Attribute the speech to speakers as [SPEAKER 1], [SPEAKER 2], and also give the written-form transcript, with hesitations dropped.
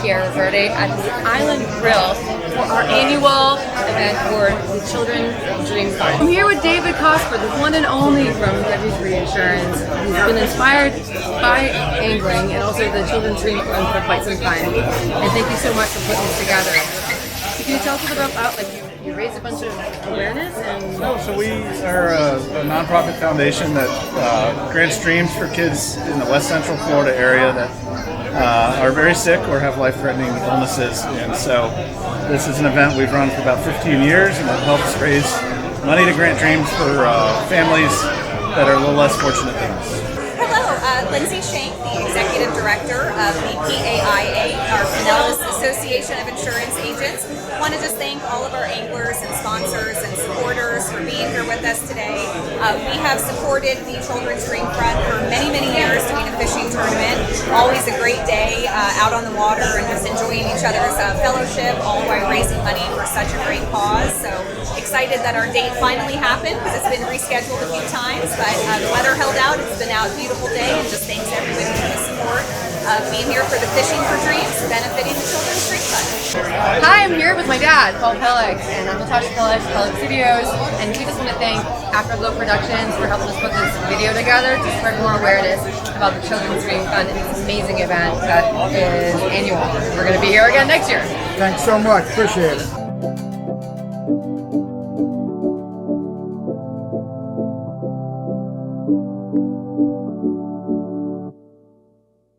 [SPEAKER 1] Tierra Verde at the Island Grill for our annual event for the Children's Dream Fund. I'm here with David Cosper, the one and only from W3 Insurance. He's been inspired by angling and also the Children's Dream Fund for quite some time. And thank you so much for putting this together. So can you tell us a little bit about, you raised a bunch of awareness and...
[SPEAKER 2] So we are a nonprofit foundation that grants dreams for kids in the West Central Florida area that are very sick or have life-threatening illnesses. And so this is an event we've run for about 15 years, and it helps raise money to grant dreams for families that are a little less fortunate than us.
[SPEAKER 3] Hello, Lindsay Shank, the Executive Director of the PAIA, our Pinellas Association of Insurance Agents. I want to just thank all of our anglers and sponsors and supporters for being here with us today. We have supported the Children's Dream Fund for many, many years doing a fishing tournament. Always a great day out on the water and just enjoying each other's fellowship, all while raising money for such a great cause. So excited that our date finally happened because it's been rescheduled a few times, but the weather held out. It's been out a beautiful day, and just thanks everybody for the support of being here for the Fishing for Dreams, benefiting the Children's Dream Fund.
[SPEAKER 1] Hi, I'm here with my dad, Paul Pelak, and I'm Natasha Pelak, Pelak Studios, and we just want to thank Afterglow Productions for helping us put this video together to spread more awareness about the Children's Dream Fund and this amazing event that is annual. We're going to be here again next year.
[SPEAKER 4] Thanks so much. Appreciate it.